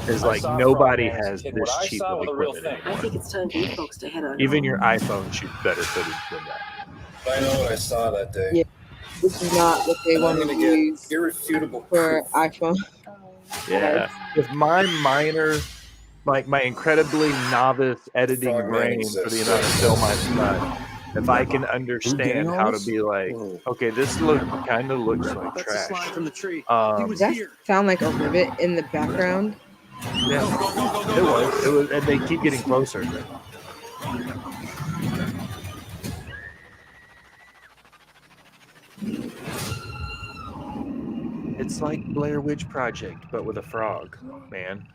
is like nobody has this cheap of equipment I anymore. think it's time for you folks to head on Even home. your iPhone shoots better footage than that. But I know what I saw that day. Yeah. This is not what they And I'm want gonna to get use irrefutable for proof. iPhone. Yeah. If my minor, like my incredibly novice editing Frogman brain for the exists. amount of film I've done, if I can understand all how this? to be like, Whoa. okay, this kind of looks like That's a slide trash. from the tree. Does that sound like a rivet in the background? Yeah, it was, and they keep getting closer. It's like Blair Witch Project, but with a frog, man.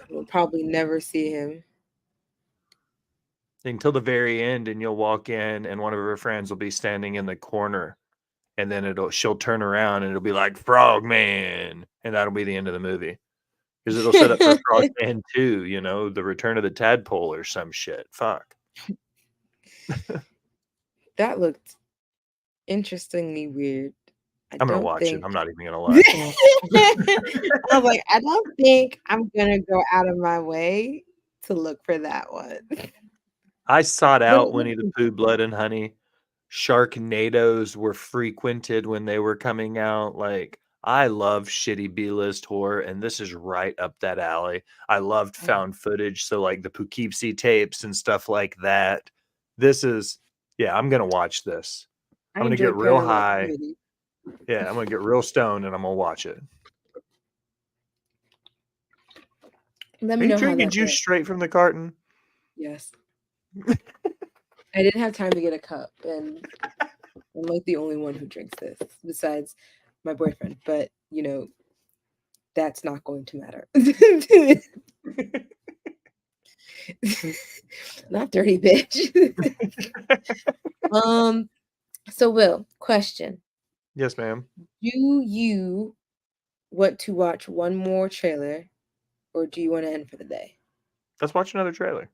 We'll probably never see him. Until the very end, and you'll walk in, and one of her friends will be standing in the corner, and then she'll turn around, and it'll be like Frogman, and that'll be the end of the movie, because it'll set up for Frogman 2, you know, the Return of the Tadpole or some shit. Fuck. That looked interestingly weird. I'm gonna don't watch think- it. I'm not even gonna lie. I was like, I don't think I'm gonna go out of my way to look for that one. I sought out Winnie the Pooh, Blood and Honey. Sharknadoes were frequented when they were coming out. Like, I love shitty B-list horror, and this is right up that alley. I loved found footage, so like the Poughkeepsie tapes and stuff like that. This is, yeah, I'm gonna watch this. I'm gonna get real high. Yeah, I'm gonna get real stoned, and I'm gonna watch it. Let Are me you know how drinking that juice went. straight from the carton? Yes. I didn't have time to get a cup, and I'm like the only one who drinks this besides my boyfriend. But you know, that's not going to matter. Not dirty bitch. So Will, question. Yes, ma'am. Do you want to watch one more trailer, or do you want to end for the day? Let's watch another trailer.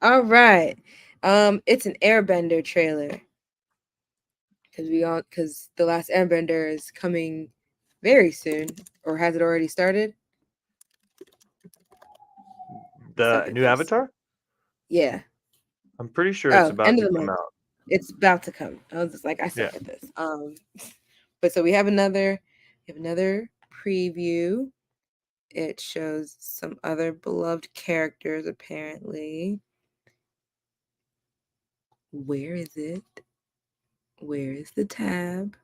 All right. It's an Airbender trailer. Because the last Airbender is coming very soon, or has it already started? The Second new first. Avatar? Yeah, I'm pretty sure it's Oh, about end to of the come month. out. it's about to come. I was just like, I suck at this. But so we have another preview. It shows some other beloved characters, apparently. Where is it? Where is the tab?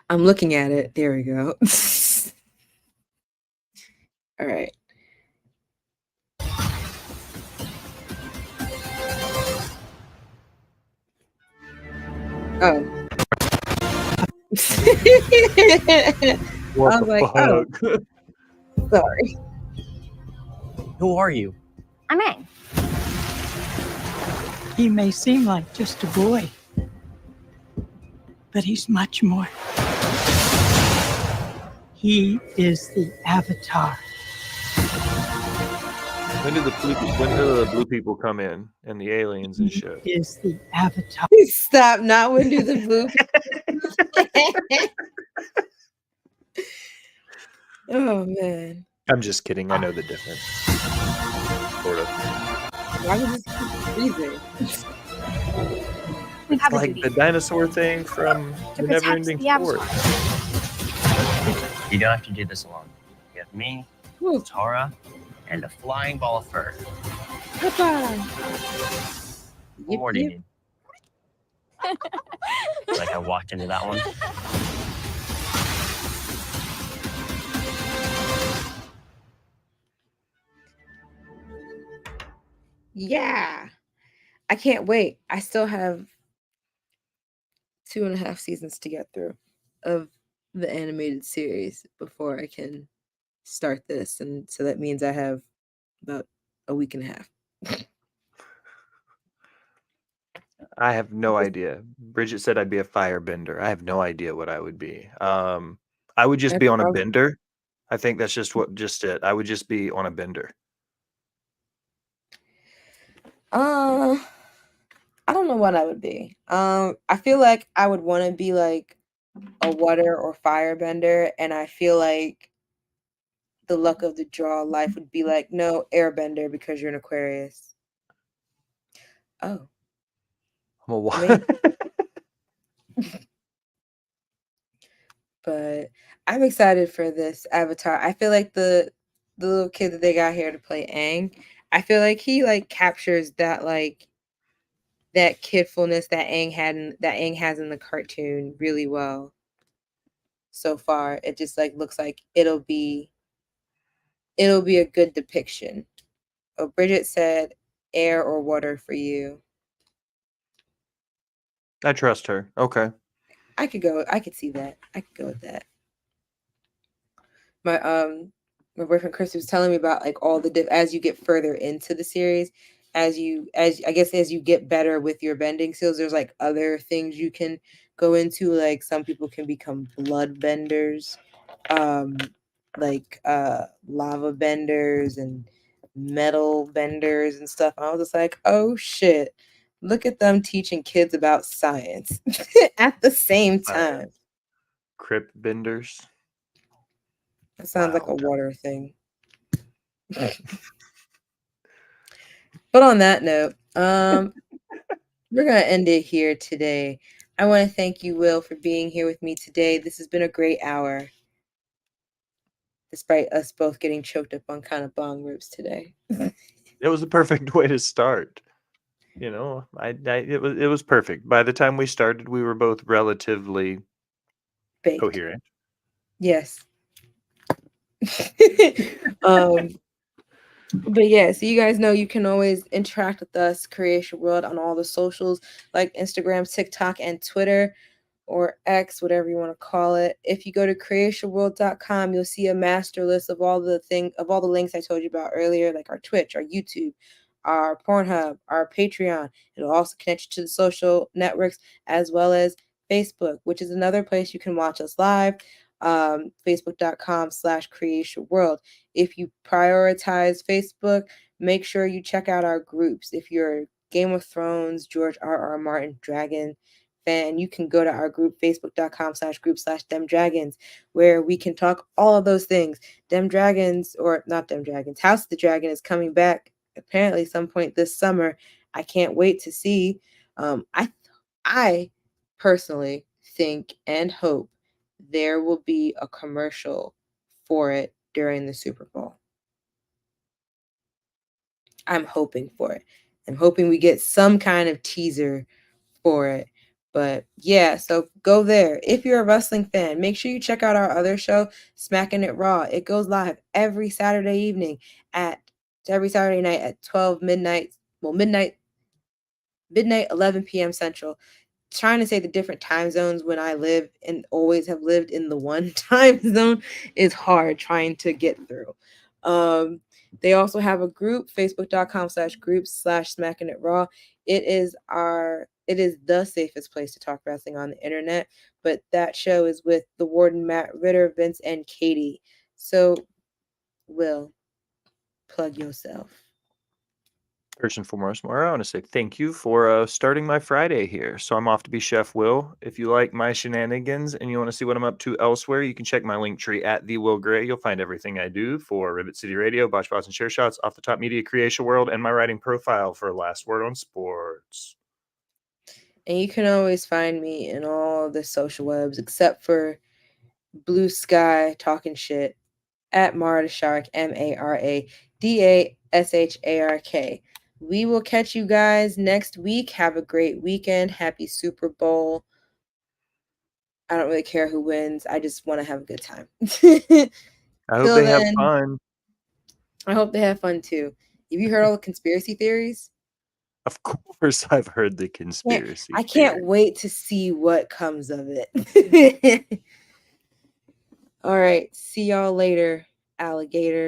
I'm looking at it. There we go. All right. Oh. What I was the like, oh, fuck? sorry. Who are you? I'm Ang. He may seem like just a boy, but he's much more. He is the Avatar. When do the blue people come in and the aliens and shit? Is the Avatar. Stop! Not when do the blue. Oh man! I'm just kidding. I know the difference. Sort of. Why would this keep freezing? We have a Like duty the dinosaur thing from to the protect Never-Ending the Avatar. Story. You don't have to do this alone. You have me, Woo. Tara, and a flying ball of fur. Papa. What more do you need? Like I walked into that one. Yeah, I can't wait. I still have 2.5 seasons to get through of the animated series before I can start this, and so that means I have about a week and a half. I have no idea. Bridget said I'd be a firebender. I have no idea what I would be. I would just I'd be on a prob- bender. I think that's just it. I would just be on a bender. I don't know what I would be. I feel like I would want to be like a water or firebender, and I feel like the luck of the draw life would be like, no, airbender because you're an Aquarius. Oh, I'm a I mean, but I'm excited for this Avatar. I feel like the little kid that they got here to play Aang, I feel like he like captures that like that kidfulness that Aang has in the cartoon really well. So far, it just like looks like it'll be a good depiction. Oh, Bridget said air or water for you. I trust her. Okay. I could see that. I could go with that. My boyfriend Chris was telling me about like all the as you get further into the series, as you get better with your bending skills, there's like other things you can go into. Like some people can become blood benders, like lava benders and metal benders and stuff. I was just like, oh shit. Look at them teaching kids about science at the same time. Crypt benders. That sounds like a Wow. water thing. But on that note, we're gonna end it here today. I want to thank you, Will, for being here with me today. This has been a great hour, despite us both getting choked up on kind of bong rips today. It was the perfect way to start. You know, it was perfect. By the time we started, we were both relatively Baked. coherent. Yes. But yeah, so you guys know you can always interact with us, Creatia World, on all the socials like Instagram, TikTok, and Twitter, or X, whatever you want to call it. If you go to creatiaworld.com, you'll see a master list of all the links I told you about earlier, like our Twitch, our YouTube, our Pornhub, our Patreon. It'll also connect you to the social networks as well as Facebook, which is another place you can watch us live. Facebook.com/Creatia World. If you prioritize Facebook, make sure you check out our groups. If you're a Game of Thrones, George R.R. Martin Dragon fan, you can go to our group, facebook.com/group/Dem Dragons, where we can talk all of those things. Dem Dragons, or not Dem Dragons, House of the Dragon is coming back apparently some point this summer. I can't wait to see. I personally think and hope there will be a commercial for it during the Super Bowl. I'm hoping for it. I'm hoping we get some kind of teaser for it. But yeah, so go there. If you're a wrestling fan, make sure you check out our other show, Smacking It Raw. It goes live every Saturday night at 12 midnight. Well, midnight, 11 p.m. Central. Trying to say the different time zones when I live and always have lived in the one time zone is hard trying to get through. They also have a group, facebook.com/groups/smacking it raw. It is the safest place to talk wrestling on the internet, but that show is with the Warden, Matt Ritter, Vince, and Katie. So, Will, plug yourself. First and foremost, Maura, I want to say thank you for starting my Friday here. So I'm off to be Chef Will. If you like my shenanigans and you want to see what I'm up to elsewhere, you can check my link tree at the Will Gray. You'll find everything I do for Rivet City Radio, Botch Bots and Share Shots, Off the Top Media, Creatia World, and my writing profile for Last Word on Sports. And you can always find me in all the social webs except for Blue Sky talking shit at Mara the Shark, MARADASHARK. We will catch you guys next week. Have a great weekend. Happy Super Bowl. I don't really care who wins. I just want to have a good time. I hope they have fun. I hope they have fun too. Have you heard all the conspiracy theories? Of course, I've heard the conspiracy. I can't wait to see what comes of it. All right. See y'all later, alligators.